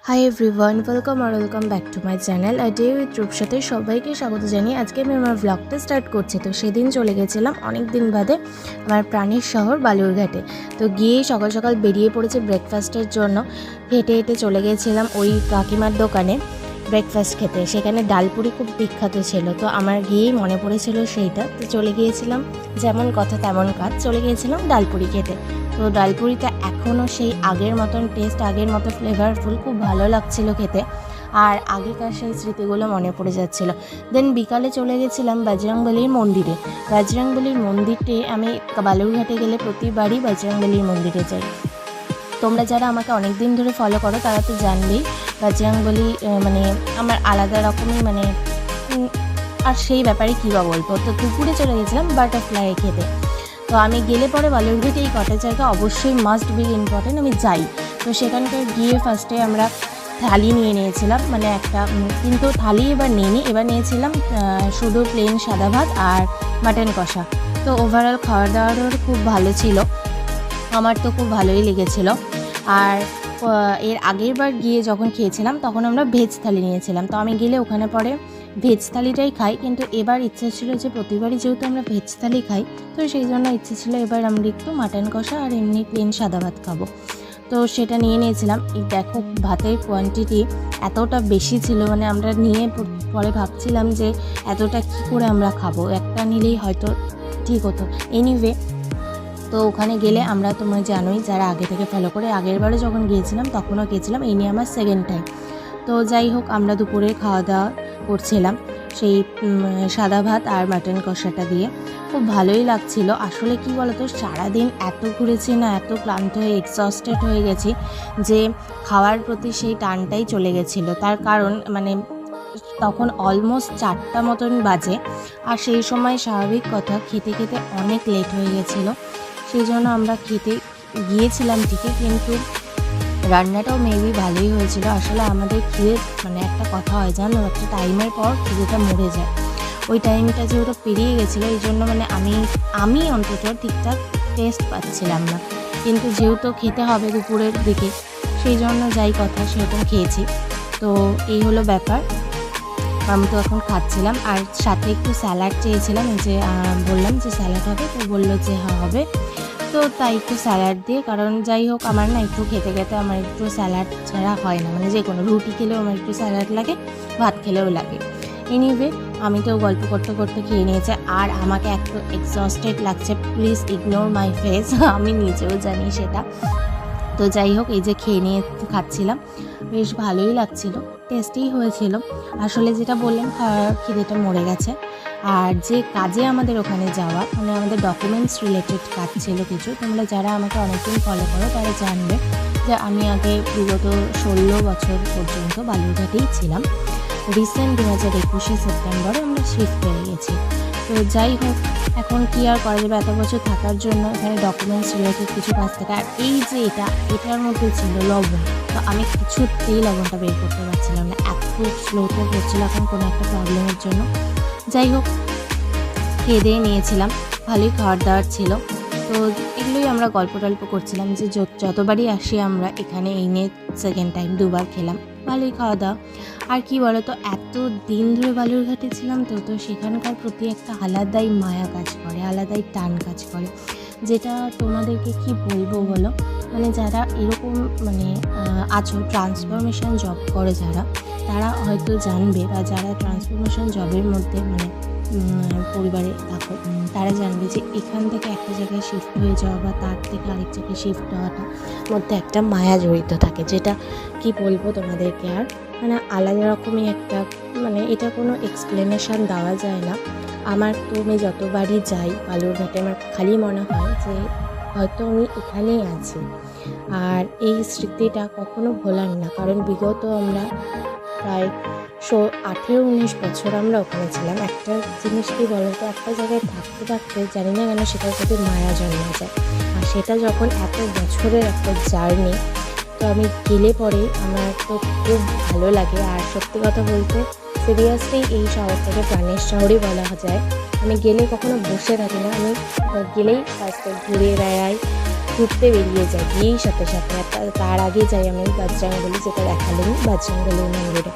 High everyone, welcome back to my channel a day with রূপসাতে সবাইকে স্বাগত জানিয়ে আজকে আমি আমার ব্লগটা স্টার্ট করছি। তো সেদিন চলে গেছিলাম অনেক দিন বাদে আমার প্রাণের শহর বালুরঘাটে। তো গিয়ে সকাল সকাল বেরিয়ে পড়েছে ব্রেকফাস্টের জন্য। হেঁটে হেঁটে চলে গেছিলাম ওই কাকিমার দোকানে ব্রেকফাস্ট খেতে। সেখানে ডালপুরি খুব বিখ্যাত ছিল, তো আমার গিয়েই মনে পড়েছিল সেইটা। তো চলে গিয়েছিলাম, যেমন কথা তেমন কাজ, চলে গিয়েছিলাম ডালপুরি খেতে। তো ডালপুরিটা এখনও সেই আগের মতন টেস্ট, আগের মতো ফ্লেভারফুল, খুব ভালো লাগছিল খেতে। আর আগেকার সেই স্মৃতিগুলো মনে পড়ে যাচ্ছিল। দেন বিকালে চলে গেছিলাম বজরংবলীর মন্দিরে। বজরংবলীর মন্দিরটি আমি বালুরঘাটে গেলে প্রতিবারই বজরংবলীর মন্দিরে যাই। তোমরা যারা আমাকে অনেক দিন ধরে ফলো করো তারা তো জানবেই বজরংবলী মানে আমার আলাদা রকমই আর সেই ব্যাপারে কী বা বলবো। তো দুপুরে চলে গেছিলাম বাটারফ্লাই খেতে। তো আমি গেলে পরে বালুরঘাটে এই কটা জায়গা অবশ্যই মাস্ট বি ইম্পর্টেন্ট, আমি যাই। তো সেখানকার গিয়ে ফার্স্টে আমরা থালি নিয়ে নিয়েছিলাম, মানে একটা, কিন্তু থালি এবার নিইনি, এবার নিয়েছিলাম শুধু প্লেন সাদা ভাত আর মাটন কষা। তো ওভারঅল খাওয়া দাওয়ারও খুব ভালো ছিল, আমার তো খুব ভালোই লেগেছিল। আর এর আগের বার গিয়ে যখন খেয়েছিলাম তখন আমরা ভেজ থালি নিয়েছিলাম। তো আমি গেলে ওখানে পরে ভেজ থালিটাই খাই, কিন্তু এবার ইচ্ছে ছিল যে প্রতিবারই যেহেতু আমরা ভেজ থালি খাই, তো সেই জন্য ইচ্ছে ছিল এবার আমরা একটু মাটন কষা আর এমনি প্লেন সাদা ভাত খাবো। তো সেটা নিয়ে নিয়েছিলাম। দেখো ভাতের কোয়ান্টিটি এতটা বেশি ছিল, মানে আমরা নিয়ে পরে ভাবছিলাম যে এতটা কী করে আমরা খাবো, একটা নিলেই হয়তো ঠিক হতো। এনিওয়ে, তো ওখানে গেলে আমরা, তোমরা জানোই যারা আগে থেকে ফলো করে, আগের বারে যখন গিয়েছিলাম তখনও গিয়েছিলাম, এই নিয়ে আমার সেকেন্ড টাইম। তো যাই হোক, আমরা দুপুরে খাওয়া দাওয়া করছিলাম সেই সাদা ভাত আর মাটন কষাটা দিয়ে। খুব ভালোই লাগছিল। আসলে কি বলতো, সারাদিন এত ঘুরেছি না, এত ক্লান্ত হয়ে এক্সস্টেড হয়ে গেছি যে খাওয়ার প্রতি সেই টানটাই চলে গেছিলো। তার কারণ তখন অলমোস্ট 4টা মতন বাজে, আর সেই সময় স্বাভাবিক কথা খেতে খেতে অনেক লেট হয়ে গেছিলো। সেই জন্য আমরা খেতে গিয়েছিলাম ঠিকই, কিন্তু রান্নাটাও মেবি ভালোই হয়েছিল। আসলে আমাদের খিদে, একটা কথা হয় জানো, একটা টাইমের পর খিদেটা মরে যায়। ওই টাইমটা যেহেতু পেরিয়ে গেছিলো, এই জন্য আমি অন্তত ঠিকঠাক টেস্ট পাচ্ছিলাম না। কিন্তু যেহেতু খেতে হবে দুপুরের দিকে, সেই জন্য যাই কথা সেরকম খেয়েছি। তো এই হলো ব্যাপার। আমি তো এখন খাচ্ছিলাম, আর সাথে একটু স্যালাড চেয়েছিলাম। এই যে বললাম যে স্যালাড হবে, তো বললো যে হ্যাঁ হবে। তো তাই একটু স্যালাড দিয়ে, কারণ যাই হোক আমার না একটু খেতে খেতে আমার একটু স্যালাড ছাড়া হয় না, যে কোনো রুটি খেলেও আমার একটু স্যালাড লাগে, ভাত খেলেও লাগে। এনিওয়ে, আমি তো গল্প করতে করতে খেয়ে নিয়েছি, আর আমাকে এত এক্সস্টেড লাগছে, প্লিজ ইগনোর মাই ফেস, আমি নিজেও জানি সেটা। তো যাই হোক, এই যে খেয়ে নিয়ে খাচ্ছিলাম, বেশ ভালোই লাগছিল, টেস্টিই হয়েছিল। আসলে যেটা বললাম, খিদেটা মরে গেছে। আর যে কাজে আমাদের ওখানে যাওয়া, আমাদের ডকুমেন্টস রিলেটেড কাজ ছিল কিছু। তোমরা যারা আমাকে অনেকদিন ফলো করো তারা জানবে যে আমি আগে বিগত 16 বছর পর্যন্ত বালুরঘাটেই ছিলাম। রিসেন্ট 2021 সেপ্টেম্বরে আমরা শিফট হয়ে গেছি। তো যাই হোক, এখন কি আর করা যাবে, এত বছর থাকার জন্য এখানে ডকুমেন্টস রিলেটেড কিছু কাজ থাকে। আর এই যে এটার মধ্যে ছিল লবণ, তো আমি কিছুতেই লবণটা বের করতে পারছিলাম না, এত স্লোতে হচ্ছিল এখন কোনো একটা প্রবলেমের জন্য। যাই হোক, খেয়ে দিয়ে নিয়েছিলাম, ভালোই খাওয়ার দাওয়ার ছিল। তো এগুলোই আমরা গল্প টল্প করছিলাম যে যতবারই আসি আমরা এখানে, এই নিয়ে সেকেন্ড টাইম 2বার খেলাম, ভালোই খাওয়া দাওয়া। আর কি বলো তো, এত দিন ধরে বালুরঘাটে ছিলাম, তো সেখানকার প্রতি একটা আলাদাই মায়া কাজ করে, আলাদাই টান কাজ করে, যেটা তোমাদেরকে কি বলবো বলো। যারা এরকম আছো, ট্রান্সফরমেশন জব করে যারা, তারা হয়তো জানবে, বা যারা ট্রান্সফরমেশন জবের মধ্যে পরিবারে থাকো, তারা জানবে যে এখান থেকে একটা জায়গায় শিফট হয়ে যাওয়া বা তার থেকে আরেক জায়গায় শিফট হওয়াটার মধ্যে একটা মায়া জড়িত থাকে, যেটা কি বলবো তোমাদেরকে। আর আলাদা রকমই একটা, এটা কোনো এক্সপ্লেনেশন দেওয়া যায় না। আমার তো আমি যতবারই যাই বালুরঘাটে, আমার খালি মনে হয় যে হয়তো আমি এখানেই আছি। আর এই স্মৃতিটা কখনো ভোলার না, কারণ বিগত আমরা প্রায় 18-19 বছর আমরা ওখানে ছিলাম। একটা জিনিস কি বলতো, একটা জায়গায় থাকতে থাকতে জানি না কেন সেটার প্রতি মায়া জন্মে যায়, আর সেটা যখন এত বছরের একটা জার্নি, তো আমি গেলে পরে আমার তো খুব ভালো লাগে। আর সত্যি কথা বলতে, সিরিয়াসলি এই শহরটাকে প্রাণের শহরই বলা যায়। আমি গেলে কখনো বসে থাকি না, আমি গেলেই ফার্স্টে ঘুরে বেড়াই, ঘুরতে বেরিয়ে যাই, গিয়েই সাথে সাথে তার আগে যাই আমি বজরংবলী, যেটা দেখালাম বজরংবলী মন্দিরে।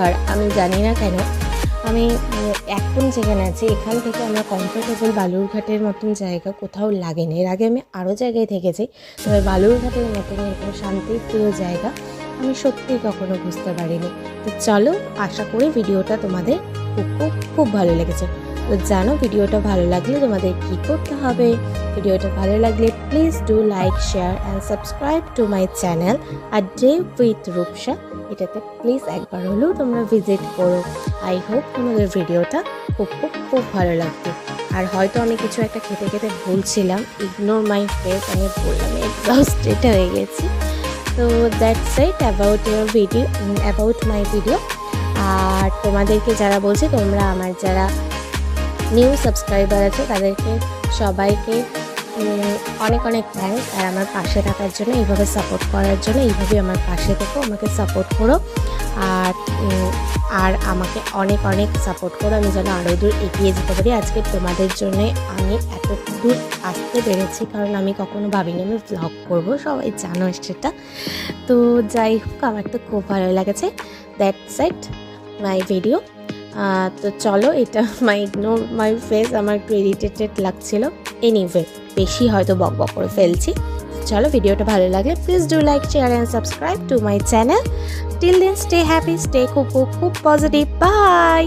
আর আমি জানি না কেন আমি এখন যেখানে আছি এখান থেকে আমার কমফোর্টেবল বালুরঘাটের মতন জায়গা কোথাও লাগেনি। এর আগে আমি আরও জায়গায় থেকেছি, তবে বালুরঘাটের মতন এরকম শান্তিপ্রিয় জায়গা আমি সত্যিই কখনো বুঝতে পারিনি। তো চলো, আশা করি ভিডিওটা তোমাদের খুব খুব খুব ভালো লেগেছে। তো জানো ভিডিওটা ভালো লাগলে তোমাদের কী করতে হবে। ভিডিওটা ভালো লাগলে please do like, share and subscribe to my channel a day with Rupsa. এটাতে প্লিজ একবার হলেও তোমরা ভিজিট করো। আই হোপ তোমাদের ভিডিওটা খুব খুব খুব ভালো লাগবে। আর হয়তো আমি কিছু একটা খেতে খেতে ভুলছিলাম, ইগনোর মাই ফেস, আমি বললাম এক্সস্টেড হয়ে গেছি। তো that's it about my video. আর তোমাদেরকে যারা বলছে, তোমরা আমার যারা নিউ সাবস্ক্রাইবার আছে তাদেরকে সবাইকে অনেক অনেক থ্যাঙ্কস। আর আমার পাশে থাকার জন্য, এইভাবে সাপোর্ট করার জন্য, এইভাবে আমার পাশে থেকো, আমাকে সাপোর্ট করো। আর আমাকে অনেক অনেক সাপোর্ট করো, আমি যেন আরও দূর এগিয়ে যেতে পারি। আজকে তোমাদের জন্যে আমি এত দূর আসতে পেরেছি, কারণ আমি কখনো ভাবিনি আমি ভ্লগ করবো, সবাই জানো সেটা। তো যাই হোক, আমার তো খুব ভালো লেগেছে। That's it my video. তো চলো, এটা ইগনোর মাই ফেস, আমার একটু ইরিটেটেড লাগছিল। এনিওয়ে, বেশি হয়তো বক বক করে ফেলছি। চলো, ভিডিওটা ভালো লাগে please do like, share and subscribe to my channel. Till then stay happy, stay খুব খুব খুব পজিটিভ। বাই।